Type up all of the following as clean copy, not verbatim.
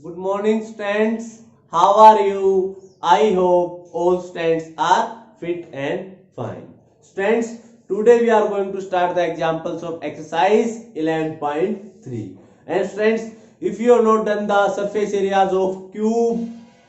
Good morning, students. How are you? I hope all students are fit and fine. Students, today we are going to start the examples of exercise 11.3. And students, if you have not done the surface areas of cube,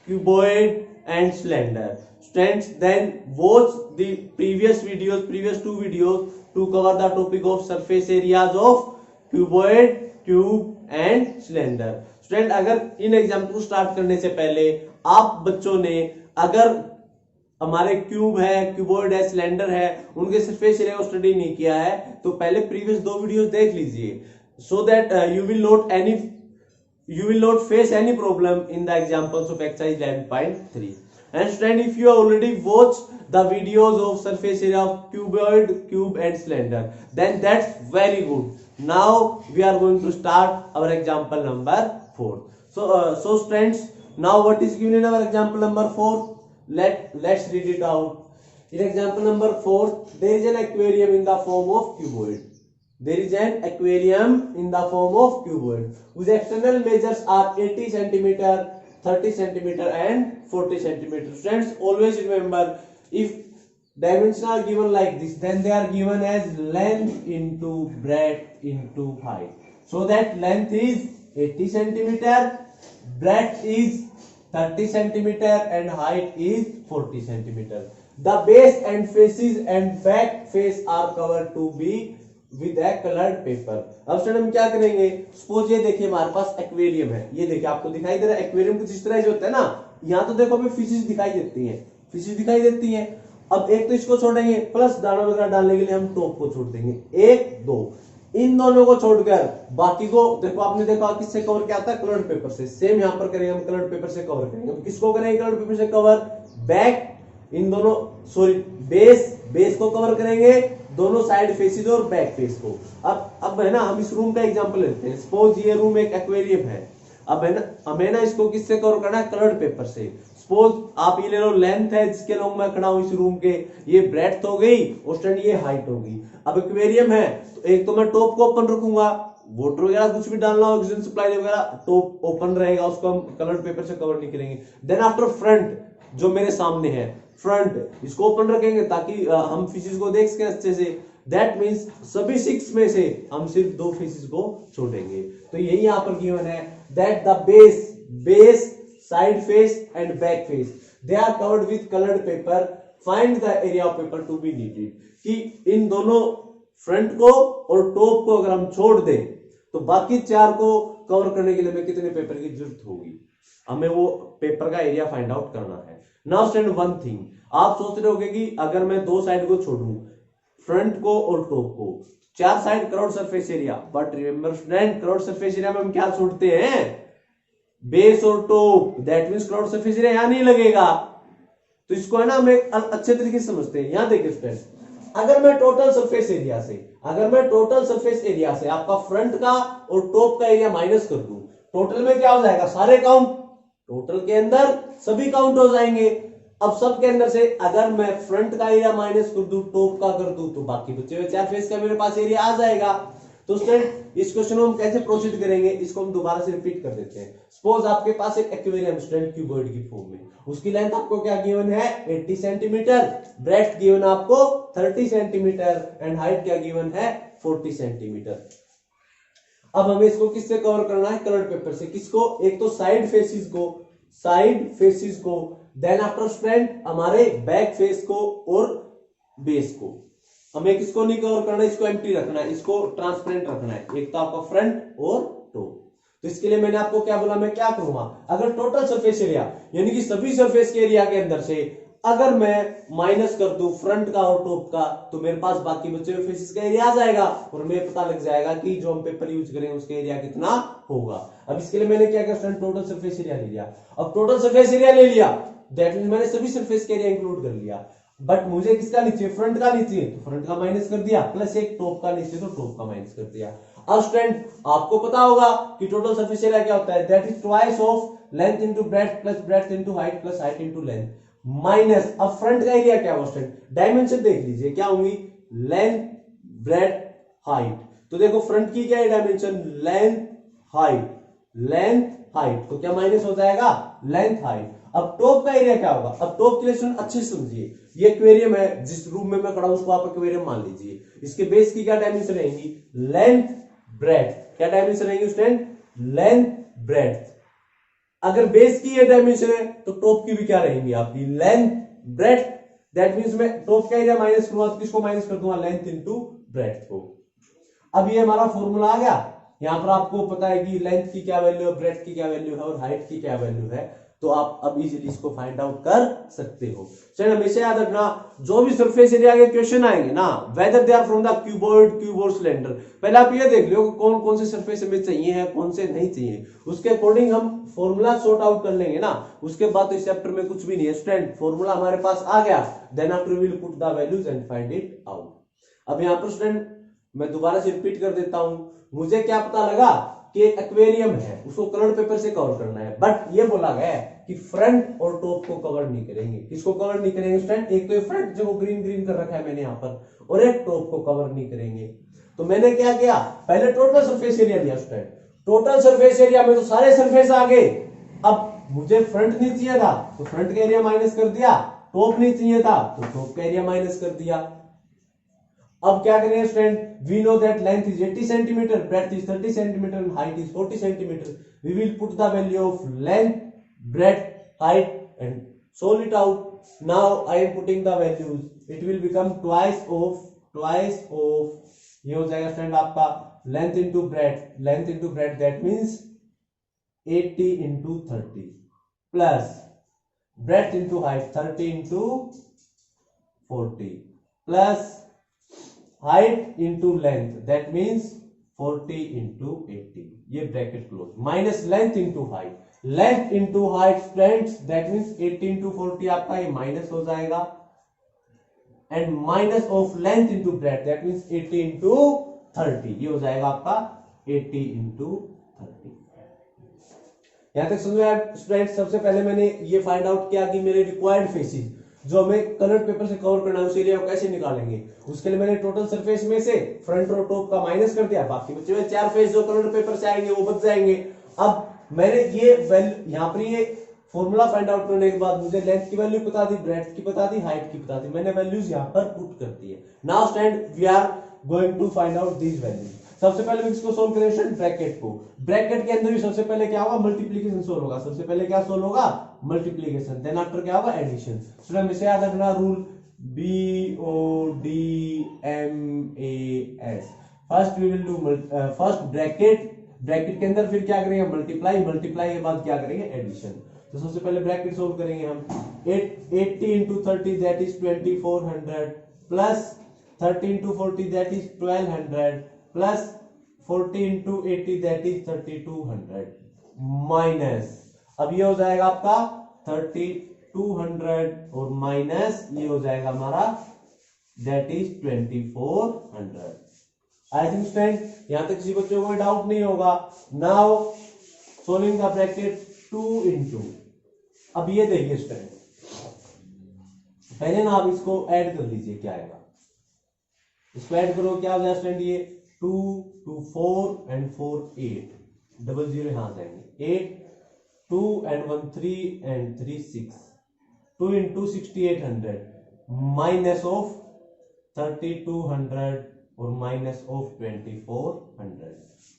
cuboid, and cylinder, students, then watch the previous two videos to cover the topic of surface areas of cuboid, cube and cylinder. Student, अगर in example को start करने से पहले आप बच्चों ने अगर हमारे क्यूब है, क्यूबॉइड है, सिलेंडर है, उनके सरफेस एरिया को स्टडी नहीं किया है तो पहले प्रीवियस दो वीडियोस देख लीजिए, so that you will not face any problem in the examples of exercise 11.3। and student, if you have already watched the videos of surface area of cuboid, cube and cylinder, then that's very good. Now we are going to start our example number 4. So students, now what is given in our example number 4? Let's read it out. In example number 4, there is an aquarium in the form of cuboid. There is an aquarium in the form of cuboid whose external measures are 80 centimeter, 30 centimeter and 40 centimeter. Students, always remember, if dimensions are given like this, then they are given as length into breadth into height. So that length is 80 centimeter, breadth is 30 centimeter and height is 40 centimeter. The base and faces and back face are covered to be with A coloured paper. अब student हम क्या करेंगे, suppose ये देखिए हमारे पास aquarium है, ये देखिए आपको दिखाई दे रहा है एक्वेरियम कुछ इस तरह जो होता है ना, यहाँ तो देखो हमें फिशेस दिखाई देती हैं। अब एक तो इसको छोड़ेंगे, प्लस दाना वगैरह डालने के लिए हम टॉप को छोड़ देंगे, 1 2 इन दोनों को छोड़कर बाकी को देखो, आपने देखा किससे कवर किया था, कलर्ड पेपर से। सेम यहाँ पर करेंगे हम, कलर्ड पेपर से कवर करेंगे। हम किसको करेंगे कलर्ड पेपर से कवर, बैक इन दोनों सॉरी बेस को कवर करेंगे, दोनों साइड फेसेस और बैक फेस को। अब है ना, हम इस रूम का एग्जांपल लेते हैं। सपोज ये रूम एक एक्वेरियम है। अब है ना, हमें ना इसको किससे कवर करना है, कलर्ड पेपर से। सपोज आप ये ले लो, लेंथ है जिसके लोग मैं खड़ा हूं इस रूम के, ये ब्रेड्थ हो गई और स्टैंड ये हाइट होगी। अब एक्वेरियम है तो एक तो मैं टॉप को ओपन रखूंगा, वाटर वगैरह कुछ भी डालना हो, ऑक्सीजन सप्लाई वगैरह, टॉप ओपन रहेगा, उसको हम कलर्ड पेपर से कवर नहीं करेंगे। देन आफ्टर फ्रंट जो मेरे सामने है, फ्रंट इसको ओपन रखेंगे ताकि हम फिशेस को देख सके अच्छे से। दैट मींस सभी 6 में से हम सिर्फ 2 फिशेस को छोड़ेंगे। तो यही यहां पर गिवन है that the base side face and back face they are covered with coloured paper, find the area of paper to be needed. कि इन दोनों फ्रंट को और टॉप को अगर हम छोड़ दें तो बाकी 4 को कवर करने के लिए हमें कितने पेपर की जरूरत होगी, हमें वो पेपर का एरिया फाइंड आउट करना है। नाउ स्टैंड वन थिंग, आप सोच रहे होंगे कि अगर मैं 2 साइड को छोड़ूं, फ्रंट को और टॉप को, 4 side crore surface area, but remember student, crore surface area में हम क्या छोड़ते हैं, बेस और top. That means crore surface area यहां नहीं लगेगा। तो इसको है ना हम एक अच्छे तरीके से समझते हैं। यहां देखिए स्टूडेंट, अगर मैं टोटल सरफेस एरिया से आपका फ्रंट का और टॉप का एरिया माइनस कर दूं, टोटल में क्या हो जाएगा, सारे काउंट, टोटल के अंदर सभी काउंट हो जाएंगे। अब सब के अंदर से अगर मैं फ्रंट का एरिया माइनस कर दूं, टॉप का कर दूं, तो बाकी बचे हुए 4 फेस का मेरे पास एरिया आ जाएगा। तो स्टूडेंट, इस क्वेश्चन को हम कैसे प्रोसीड करेंगे, इसको हम दोबारा से रिपीट कर देते हैं। सपोज आपके पास एक एक्वेरियम स्टूडेंट क्यूबॉइड की फॉर्म में, उसकी लेंथ आपको क्या गिवन है, 80 सेंटीमीटर, ब्रेड्थ गिवन आपको 30 सेंटीमीटर एंड हाइट क्या गिवन है, 40 सेंटीमीटर। अब हमें इसको किससे कवर करना है, कलर्ड पेपर से। किसको, एक तो साइड फेसेस को, देन आफ्टर स्टूडेंट हमारे बैक फेस को और बेस को। हमें किसको नहीं कवर करना है, इसको एम्प्टी रखना है, इसको ट्रांसपेरेंट रखना है, एक तो आपका फ्रंट और टॉप। तो इसके लिए मैंने आपको क्या बोला, मैं क्या करूंगा, अगर टोटल सरफेस एरिया यानी कि सभी सरफेस के एरिया के अंदर से अगर मैं माइनस कर दूं फ्रंट का और टॉप का, तो मेरे पास बाकी बचे हुए फेसेस का एरिया आ जाएगा और हमें पता लग जाएगा कि जो हम पेपर यूज करेंगे उसका एरिया कितना होगा। अब इसके लिए मैंने क्या किया, टोटल सरफेस एरिया ले लिया। अब टोटल सरफेस एरिया ले लिया, दैट मींस मैंने सभी सरफेस के एरिया इंक्लूड कर लिया। बट मुझे किसका नीचे, फ्रंट का नीचे, तो फ्रंट का माइनस कर दिया, प्लस एक टॉप का नीचे, तो टॉप का माइनस कर दिया। अब स्टूडेंट आपको पता होगा कि टोटल सरफेस एरिया क्या होता है, that is twice of length into breadth plus breadth into height plus height into length minus. अब फ्रंट का एरिया क्या होगा स्टूडेंट, डायमेंशन देख लीजिए क्या होंगी, लेंथ ब्रेड्थ हाइट। तो देखो फ्रंट की क्या है डायमेंशन, लेंथ हाइट, तो क्या माइनस हो जाएगा लेंथ हाइट। अब टॉप का एरिया क्या होगा, अब टॉप के लिए स्टूडेंट अच्छे से समझिए, ये एक्वेरियम है, जिस रूम में मैं खड़ा हूं उसको आप एक्वेरियम मान लीजिए। इसके बेस की क्या डायमेंशन रहेंगी, लेंथ ब्रेड्थ, क्या डायमेंशन रहेंगी स्टूडेंट, लेंथ ब्रेड्थ। अगर बेस की ये डायमेंशन है तो टॉप की भी क्या रहेंगी आपकी, लेंथ ब्रेड्थ। दैट मींस मैं टॉप का एरिया माइनस करूंगा तो किसको माइनस कर दूंगा, लेंथ इनटू ब्रेड्थ को। अब ये हमारा फॉर्मूला आ गया। यहां पर आपको पता है कि लेंथ की क्या वैल्यू है, ब्रेड्थ की क्या वैल्यू है और हाइट की क्या वैल्यू है, तो आप अब इजीली इसको फाइंड आउट कर सकते हो। चलिए हमेशा याद रखना, जो भी सरफेस एरिया के क्वेश्चन आएंगे ना, whether they are from the cuboid, cube और सिलेंडर, पहले आप ये देख लो कौन कौन से सरफेस हमें चाहिए है, कौन से नहीं चाहिए, उसके अकॉर्डिंग हम फॉर्मूला सॉर्ट आउट कर लेंगे ना। उसके बाद तो इस चैप्टर में कुछ भी नहीं है स्टूडेंट, फॉर्मूला हमारे पास आ गया, then after we will put the values and find it out. अब यहां पर स्टूडेंट मैं दोबारा से रिपीट कर देता हूं, मुझे क्या पता लगा कि एक एक्वेरियम है, उसको कलर्ड पेपर से कवर करना है, बट ये बोला गया है कि फ्रंट और टॉप को कवर नहीं करेंगे। किसको कवर नहीं करेंगे स्टूडेंट, एक तो ये फ्रंट जो ग्रीन ग्रीन कर रखा है मैंने यहाँ पर, और एक टॉप को कवर नहीं करेंगे। तो मैंने क्या किया, पहले टोटल सरफेस एरिया लिया स्टूडेंट, टोटल सरफेस एरिया में तो सारे सरफेस आ गए। अब मुझे फ्रंट नहीं चाहिए था तो फ्रंट का एरिया माइनस कर दिया, टॉप नहीं चाहिए था तो टॉप का एरिया माइनस कर दिया। अब क्या करेंगे student, we know that length is 80 centimetre, breadth is 30 centimetre and height is 40 centimetre. We will put the value of length, breadth, height and solve it out. Now I am putting the values, it will become twice of ये हो जाएगा student आपका length into breadth, length into breadth that means 80 into 30 plus breadth into height 30 into 40 plus height into length that means 40 into 80, ये bracket close, minus length into height, length into height friends that means 80 into 40 आपका ये minus हो जाएगा, and minus of length into breadth that means 80 into 30, ये हो जाएगा आपका 80 into 30। यहां तक समझ में स्टूडेंट, सबसे पहले मैंने ये फाइंड आउट किया कि मेरे रिक्वायर्ड फेसेस जो हमें कलर्ड पेपर से कवर करना है उस एरिया को कैसे निकालेंगे। उसके लिए मैंने टोटल सरफेस में से फ्रंट और टॉप का माइनस कर दिया, बाकी बचे हुए 4 फेस जो कलर्ड पेपर से आएंगे वो बच जाएंगे। अब मैंने ये यहाँ पर ये फॉर्मूला फाइंड आउट करने के बाद मुझे लेंथ की वैल्यू पता दी, ब्रेड्थ की पता दी, हाइट की पता दी, मैंने वैल्यूज यहाँ पर पुट कर दी है। Now student we are going to find out these values. सबसे पहले हम इसको सोल्व करें स्टूडेंट ब्रैकेट को, ब्रैकेट के अंदर भी सबसे पहले क्या होगा, मल्टीप्लिकेशन सोल्व होगा। सबसे पहले क्या सोल्व होगा, मल्टीप्लिकेशन, देन आफ्टर क्या होगा, एडिशन। स्टूडेंट इसे याद रखना rule, BODMAS। First we will do first bracket, bracket के अंदर फिर क्या करेंगे, मल्टीप्लाई, मल्टीप्लाई के बाद क्या करेंगे, एडिशन। तो सबसे पहले ब्रैकेट सोल्व करेंगे हम, 80 into 30 that is 2400 plus 30 into 40 that is 1200 plus 40 into 80 that is 3200 minus, अब ये हो जाएगा आपका 3200 और माइनस ये हो जाएगा हमारा that is 2400। I think student यहां तक किसी बच्चों को डाउट नहीं होगा। Now solving the bracket 2 into, अब ये देखिए स्टूडेंट, पहले ना आप इसको ऐड कर लीजिए, क्या आएगा, इसको ऐड करो, क्या हो जाएगा स्टूडेंट, ये 2 2 4 and 4 8, डबल जीरो यहां जाएंगे, 8 2 and 1 3 and 3 6, 2 into 6800 minus of 3200 और माइनस ऑफ 2400।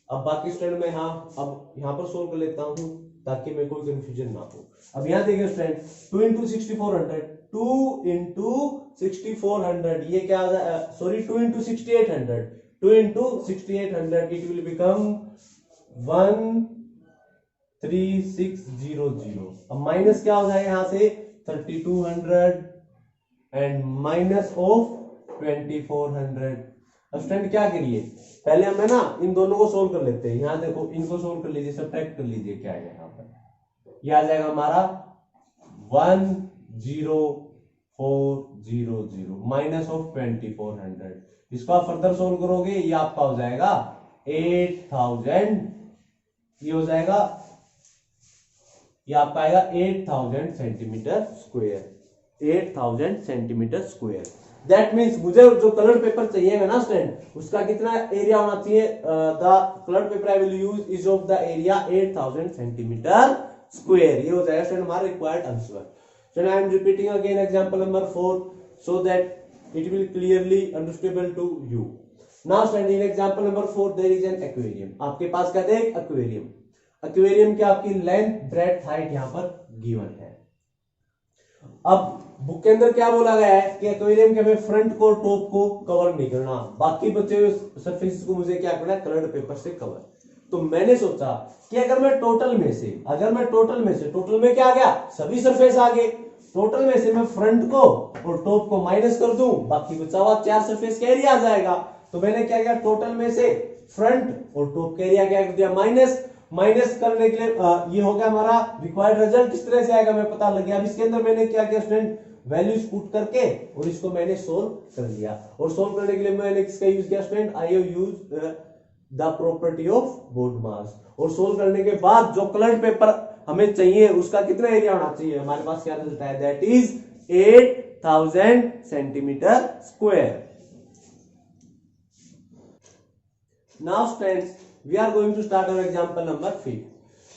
अब बाकी स्टूडेंट मैं अब यहाँ पर सोल्व कर लेता हूं ताकि मेरे कोई कंफ्यूजन ना हो। अब यहाँ देखिए स्टूडेंट 2 into 6400, 2 into 6400 ये क्या आ जाए, sorry 2 into 6800, 2 into 6800 it will become 13600। अब माइनस क्या हो जाएगा यहाँ से 3200 एंड माइनस ऑफ 2400। अब स्टूडेंट क्या करिए, पहले हमें ना इन दोनों को सोल्व कर लेते हैं। यहाँ देखो इनको सोल्व कर लीजिए, सब्ट्रैक्ट कर लीजिए, क्या आएगा यहाँ पर, ये आ जाएगा हमारा 10400 माइनस ऑफ 2400। इसको आप फर्दर सोल्व करोगे ये आपका हो जाएगा 8000, ये हो जाएगा, ये आपका आएगा 8000 centimetre square, 8000 centimetre square. That means मुझे जो कलर पेपर चाहिए ना स्टूडेंट, उसका कितना एरिया होना चाहिए? The colour paper I will use is of the area 8000 centimetre square. ये हो जाएगा स्टूडेंट हमारा required answer. Student I am repeating again example number 4 so that it will clearly understandable to you. Now student in example number 4 there is an aquarium. आपके पास क्या है? एक aquarium. Aquarium की आपकी लेंथ, ब्रेड्थ, हाइट यहां पर given है। अब बुक के अंदर क्या बोला गया है कि एक्वेरियम के हमें फ्रंट को, टॉप को कवर नहीं करना, बाकी बचे हुए सरफेस को मुझे क्या करना है? कलर्ड पेपर से कवर। तो मैंने सोचा कि अगर मैं टोटल में क्या आ गया? सभी सरफेस आ गए। टोटल में से मैं फ्रंट को और टॉप को माइनस कर दूं, बाकी बचा हुआ 4 सरफेस का एरिया आ जाएगा। तो मैंने क्या किया? टोटल में से फ्रंट और टॉप का एरिया क्या कर दिया? माइनस करने के लिए ये हो गया हमारा रिक्वायर्ड रिजल्ट। किस तरह से आएगा मैं पता लग गया। अब इसके अंदर मैंने क्या किया स्टूडेंट? वैल्यूज पुट करके और इसको मैंने सोल्व कर लिया। और सोल्व करने के लिए मैंने किसका यूज किया student? I have used the property of board mass. और सोल्व करने के बाद जो कलर्ड पेपर हमें चाहिए उसका कितना एरिया होना चाहिए? हमारे पास क्या रिजल्ट है? That is 8000 centimetre square. Now students, we are going to start our example number 5.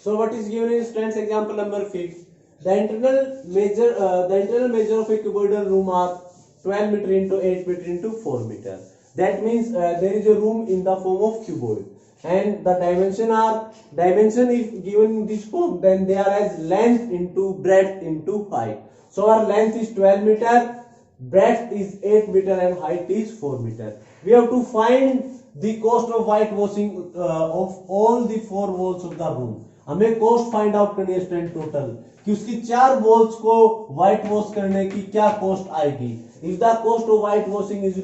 So what is given in students example number 5? The internal measure of a cuboidal room are 12 meter into 8 meter into 4 meter. That means there is a room in the form of cuboid, and the dimension if given in this form, then they are as length into breadth into height. So our length is 12 meter, breadth is 8 meter, and height is 4 meter. We have to find the cost of whitewashing of all the 4 walls of the room. हमें cost find out करनी है student total कि उसकी 4 walls को white wash करने की क्या cost आएगी। If the cost of white washing is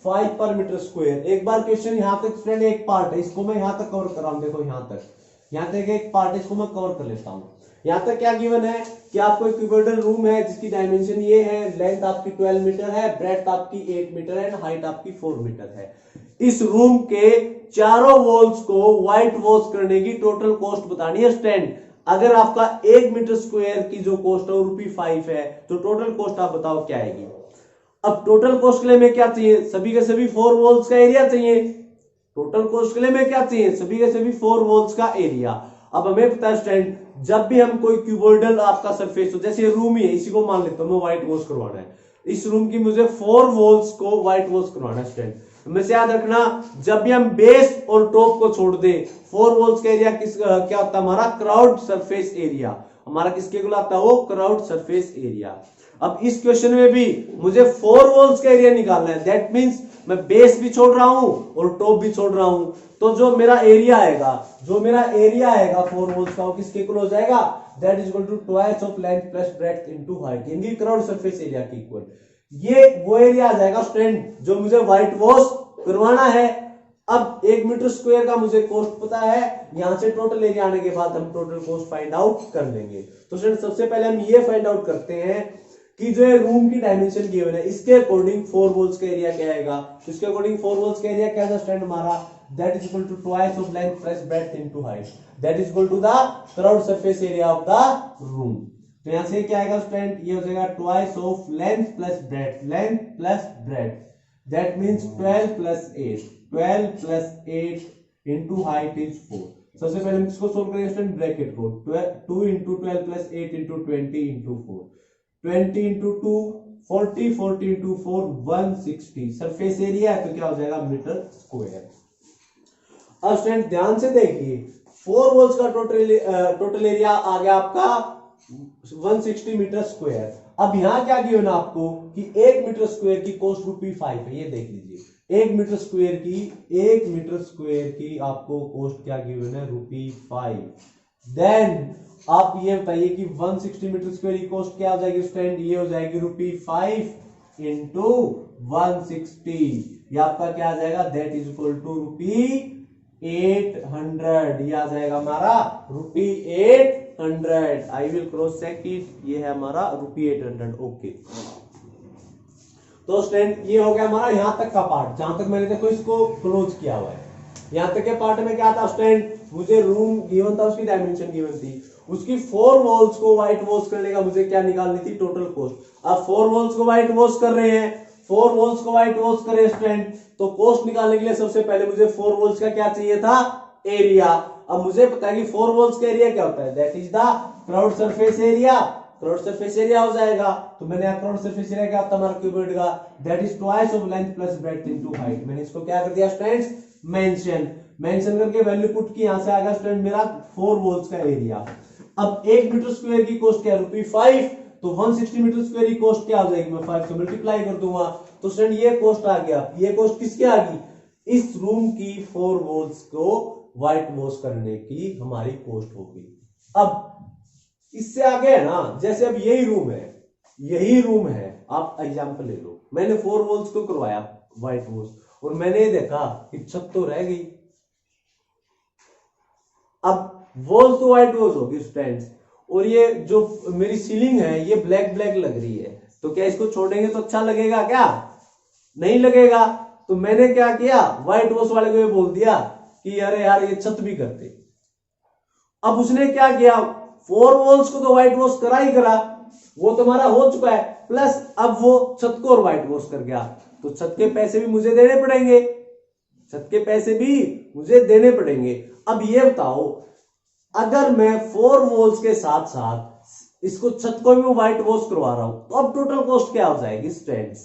₹5 पर मीटर स्क्वायर। एक बार क्वेश्चन यहां तक स्टूडेंट एक पार्ट है, इसको मैं यहां तक कवर कर रहा हूं। देखो यहां तक एक पार्ट है, इसको मैं कवर कर लेता हूं। यहां तक क्या गिवन है कि आपको एक क्यूबोइडल रूम है जिसकी डायमेंशन ये है, लेंथ आपकी 12 मीटर है, ब्रेड्थ आपकी 8 मीटर है, एंड हाइट आपकी 4 मीटर है। इस रूम के चारों वॉल्स को व्हाइट वॉश करने की टोटल कॉस्ट बतानी है स्टूडेंट। अगर आपका 1 मीटर स्क्वायर की जो कॉस्ट है वो ₹5 है, तो टोटल कॉस्ट आप बताओ क्या आएगी। अब टोटल कॉस्ट के लिए में क्या चाहिए? सभी के सभी 4 वॉल्स का एरिया चाहिए। टोटल कॉस्ट के लिए में क्या चाहिए? सभी के सभी 4 वॉल्स का एरिया। अब हमें पता है स्टूडेंट, जब भी हम कोई क्यूबोइडल आपका सरफेस हो, जैसे रूम ही है, इसी को मान लेता हूं मैं व्हाइट वॉश करवाना है। इस रूम की मुझे 4 वॉल्स को व्हाइट वॉश करवाना है स्टूडेंट। हमें याद रखना, जब भी हम बेस और टॉप को छोड़ दे, 4 वॉल्स का एरिया क्या होता है? हमारा क्राउड सरफेस एरिया। हमारा किसके कहलाता है? वो क्राउड सरफेस एरिया। अब इस क्वेश्चन में भी मुझे 4 वॉल्स का एरिया निकालना है। दैट मींस मैं बेस भी छोड़ रहा हूं और टॉप भी छोड़ रहा हूं, तो जो मेरा एरिया आएगा 4 वॉल्स का, वो किसके इक्वल हो जाएगा? That is equal to twice of length plus breadth into height, यानी क्राउड सरफेस एरिया के इक्वल। ये वो एरिया आ जाएगा स्टूडेंट जो मुझे व्हाइट वॉश करवाना है। अब 1 मीटर स्क्वायर का मुझे कॉस्ट पता है, यहां से टोटल एरिया आने के बाद हम टोटल कॉस्ट फाइंड आउट कर लेंगे। तो स्टूडेंट सबसे पहले हम ये फाइंड आउट करते हैं कि जो रूम की डायमेंशन गिवन है इसके अकॉर्डिंग 4 वॉल्स का एरिया क्या आएगा। इसके अकॉर्डिंग 4 वॉल्स का एरिया क्या है स्टूडेंट हमारा? That is equal to twice of length plus breadth into height, that is equal to the curved surface area of the room. तो यहां से क्या आएगा स्टूडेंट? ये हो जाएगा twice of length plus breadth, that means 12 plus 8 into height is 4। सबसे पहले हम इसको सोल्व करेंगे स्टूडेंट, ब्रैकेट को 2 into 12 plus 8 into 20 into 4, 20 into 2 40, 40 into 4 160। Surface area है तो क्या हो जाएगा? Metre square. अब स्टूडेंट ध्यान से देखिए, 4 वॉल्स का टोटल एरिया आ गया आपका 160 मीटर स्क्वायर। अब यहां क्या गिवन है आपको कि 1 मीटर स्क्वायर की कॉस्ट ₹5 है। ये देख लीजिए, 1 मीटर स्क्वायर की आपको कॉस्ट क्या गिवन है? ₹5। देन आप ये बताइए कि 160 मीटर स्क्वायर की कॉस्ट क्या हो जाएगी स्टूडेंट? ये हो जाएगी ₹5 इंटू 160। ये आपका क्या आ जाएगा? That is equal to ₹800। ये आ जाएगा हमारा ₹800। I will cross check it. ये है हमारा ₹800। ओके, तो स्टूडेंट ये हो गया हमारा यहां तक का पार्ट, जहां तक मैंने देखो इसको क्लोज किया हुआ है। यहां तक के पार्ट में क्या था स्टूडेंट? मुझे रूम गिवन था, उसकी डायमेंशन गिवन थी, उसकी 4 वॉल्स को व्हाइट वॉश करने का मुझे क्या निकालनी थी? Total cost. अब 4 वॉल्स को व्हाइट वॉश कर रहे हैं, 4 वोल्ट्स को व्हाइट वॉश करे स्टूडेंट, तो कोस्ट निकालने के लिए सबसे पहले मुझे 4 वोल्ट्स का क्या चाहिए था, एरिया। अब मुझे पता है कि 4 वोल्ट्स का एरिया क्या होता है, that is the curved surface area. Crowd surface area हो जाएगा, तो मैंने यहाँ क्राउड सरफेस एरिया क्या होता है हमारा क्यूबिक का, that is twice of length plus breadth into height. मैंने इसको क्या कर दिया स्टूडेंट्स, मेंशन करके वैल्यू पुट की, यहां से आ गया स्टूडेंट मेरा 4 वोल्ट्स का एरिया। अब 1 मीटर स्क्वायर की कॉस्ट क्या है, ₹5, तो 160 मीटर स्क्वायर की कॉस्ट क्या हो जाएगी, मैं 5 से मल्टीप्लाई कर दूंगा, तो स्टूडेंट ये कॉस्ट आ गया। ये कॉस्ट किसकी आ गई, इस रूम की 4 वोल्ट्स को व्हाइट वॉश करने की हमारी कॉस्ट होगी। अब इससे आगे है ना, जैसे अब यही रूम है, आप एग्जांपल ले लो, मैंने 4 वोल्ट्स को करवाया व्हाइट वॉश, और मैंने देखा कि छत तो रह गई। अब वॉल तो व्हाइट वॉश होगी स्टूडेंट्स, और ये जो मेरी सीलिंग है ये ब्लैक ब्लैक लग रही है, तो क्या इसको छोड़ेंगे तो अच्छा लगेगा, क्या नहीं लगेगा। तो मैंने क्या किया, व्हाइट वॉश वाले को ये बोल दिया कि अरे यार ये छत भी करते। अब उसने क्या किया, 4 वॉल्स को तो व्हाइट वॉश करा ही करा, वो तुम्हारा हो चुका है, प्लस अब वो छत को और व्हाइट वॉश कर गया, तो छत के पैसे भी मुझे देने पड़ेंगे, छत के पैसे भी मुझे देने पड़ेंगे। अब ये बताओ, अगर मैं 4 वॉल्स के साथ साथ इसको छत को भी व्हाइट वॉश करवा रहा हूं, तो अब टोटल कॉस्ट क्या हो जाएगी स्टूडेंट्स,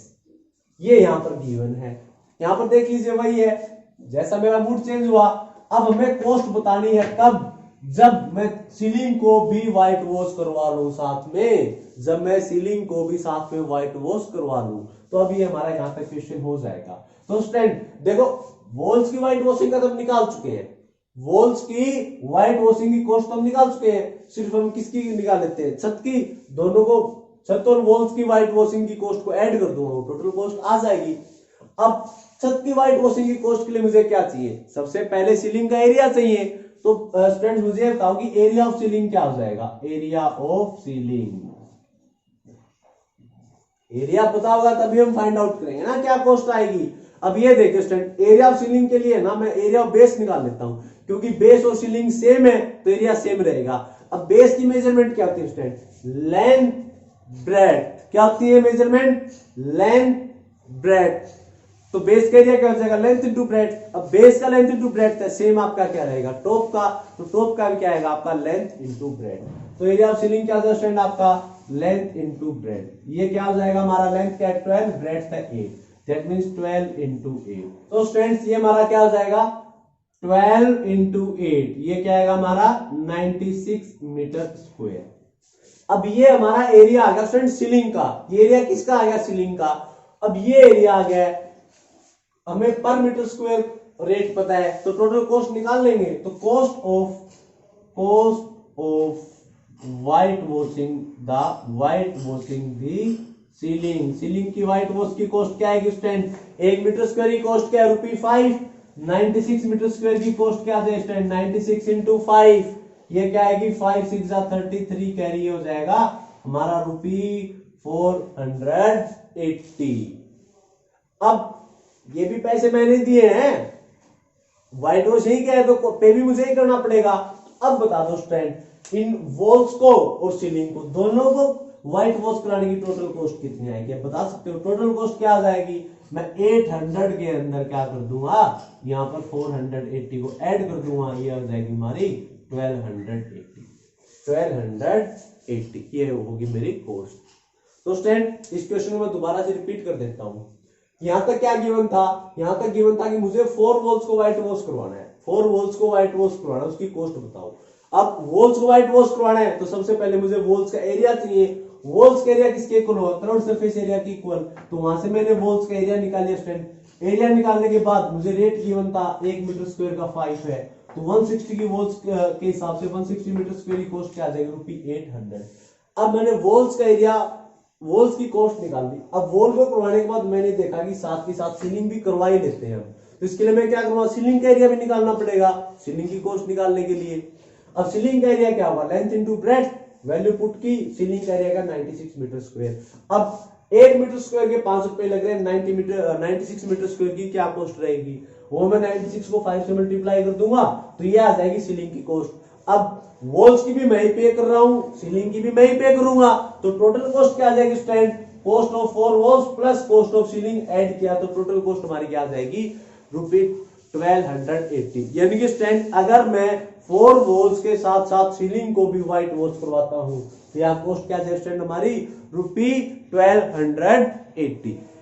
ये यहां पर गिवन है। यहां पर देख लीजिए वही है, जैसा मेरा मूड चेंज हुआ, अब हमें कॉस्ट बतानी है कब, जब मैं सीलिंग को भी व्हाइट वॉश करवा लूं साथ में, जब मैं सीलिंग को भी साथ में व्हाइट वॉश करवा लूं, तो अभी हमारा यहां तक क्वेश्चन हो जाएगा। तो स्टूडेंट देखो, वॉल्स की व्हाइट वॉशिंग का तो हम निकाल चुके हैं, वॉल्स की व्हाइट वॉशिंग की कॉस्ट हम निकाल चुके हैं, सिर्फ हम किसकी निकाल लेते हैं, छत की। दोनों को, छत और वॉल्स की व्हाइट वॉशिंग की कॉस्ट को ऐड कर दूंगा, टोटल कॉस्ट आ जाएगी। अब छत की व्हाइट वॉशिंग की कॉस्ट के लिए मुझे क्या चाहिए, सबसे पहले सीलिंग का एरिया चाहिए। तो स्टूडेंट्स मुझे बताओ कि एरिया ऑफ सीलिंग क्या हो जाएगा, एरिया ऑफ सीलिंग, एरिया पता होगा तभी हम फाइंड आउट करेंगे ना क्या कॉस्ट आएगी। अब ये देखिए स्टूडेंट, एरिया ऑफ सीलिंग के लिए ना मैं एरिया ऑफ बेस निकाल लेता हूं, क्योंकि बेस और सीलिंग सेम है तो एरिया सेम रहेगा। अब बेस की मेजरमेंट क्या होती है स्टूडेंट, लेंथ ब्रेड्थ, क्या होती है मेजरमेंट, लेंथ ब्रेड्थ। तो बेस का एरिया क्या हो जाएगा, लेंथ इंटू ब्रेड्थ। अब बेस का लेंथ इंटू ब्रेड्थ है, सेम आपका क्या रहेगा टॉप का, तो टॉप का भी क्या आएगा आपका लेंथ इंटू ब्रेड्थ। तो एरिया ऑफ सीलिंग क्या हो जाएगा स्टूडेंट आपका, लेंथ इंटू ब्रेड्थ। ये क्या हो जाएगा हमारा, लेंथ क्या है 12, ब्रेड्थ है 8, दैट मींस 12 इंटू 8। तो स्टूडेंट्स ये हमारा क्या हो जाएगा 12 इंटू 8, ये क्या आएगा हमारा 96 मीटर स्क्वायर। अब ये हमारा एरिया आ गया स्टूडेंट सीलिंग का, ये एरिया किसका आ गया, सीलिंग का। अब ये एरिया आ गया, हमें पर मीटर स्क्वायर रेट पता है, तो टोटल कॉस्ट निकाल लेंगे। तो cost of white washing the ceiling, ceiling की व्हाइट वॉश की कॉस्ट क्या आएगी स्टूडेंट, 1 मीटर स्क्वायर की कॉस्ट क्या है ₹5, 96 मीटर स्क्वायर की कॉस्ट क्या है स्टूडेंट, 96 इंटू 5, ये क्या आएगी 5 6 33, कैरी हो जाएगा हमारा ₹480। अब ये भी पैसे मैंने दिए हैं, व्हाइट वॉश ही क्या है तो पे भी मुझे ही करना पड़ेगा। अब बता दो स्टूडेंट, इन वॉल्स को और सीलिंग को दोनों को व्हाइट वॉश कराने की टोटल कॉस्ट कितनी आएगी, आप बता सकते हो। टोटल कॉस्ट क्या आ जाएगी, मैं 800 के अंदर क्या कर दूंगा, यहां पर 480 को ऐड कर दूंगा, ये आ जाएगी हमारी 1280, ये होगी मेरी कॉस्ट। तो स्टूडेंट इस क्वेश्चन को मैं दोबारा से रिपीट कर देता हूं। यहां तक क्या गिवन था, यहां तक गिवन था कि मुझे 4 वॉल्स को व्हाइट वॉश करवाना है, 4 वॉल्स को व्हाइट वॉश करवाना है, उसकी कॉस्ट बताओ। अब वॉल्स को व्हाइट वॉश करवाना है तो सबसे पहले मुझे वॉल्स का एरिया चाहिए, वॉल्स का एरिया किसके इक्वल होगा, क्राउड सरफेस एरिया के इक्वल। तो वहां से मैंने वॉल्स का एरिया निकाल लिया स्टूडेंट। एरिया निकालने के बाद मुझे रेट गिवन था 1 मीटर स्क्वायर का 5 है, तो 160 की वॉल्स के हिसाब से 160 मीटर स्क्वायर की कॉस्ट क्या आ जाएगी ₹800। अब मैंने वॉल्स का एरिया, वॉल्स की कॉस्ट निकाल दी। अब वॉल को करवाने के बाद मैंने देखा कि साथ के साथ सीलिंग भी करवा ही लेते हैं हम, तो इसके लिए मैं क्या करूंगा, सीलिंग का एरिया भी निकालना पड़ेगा सीलिंग की कॉस्ट निकालने के लिए। अब सीलिंग का एरिया क्या होगा, length into breadth, value put की, सीलिंग का एरिया का 96 मीटर स्क्वायर। अब 1 मीटर स्क्वायर के 5 रुपए लग रहे हैं, 96 मीटर स्क्वायर की क्या कॉस्ट रहेगी, वो मैं 96 को 5 से मल्टीप्लाई कर दूंगा, तो ये आ जाएगी सीलिंग की कॉस्ट। अब वॉल्स की भी मैं ही पे कर रहा हूं, सीलिंग की भी मैं ही पे करूंगा, तो टोटल कॉस्ट क्या आ जाएगी student cost of 4 walls plus cost of ceiling add किया तो टोटल कॉस्ट हमारी क्या आ जाएगी ₹1280। यानी कि स्टैंड अगर मैं 4 वॉल्स के साथ साथ सीलिंग को भी व्हाइट वॉश करवाता हूं तो यहाँ कॉस्ट क्या है स्टैंड हमारी ₹1280।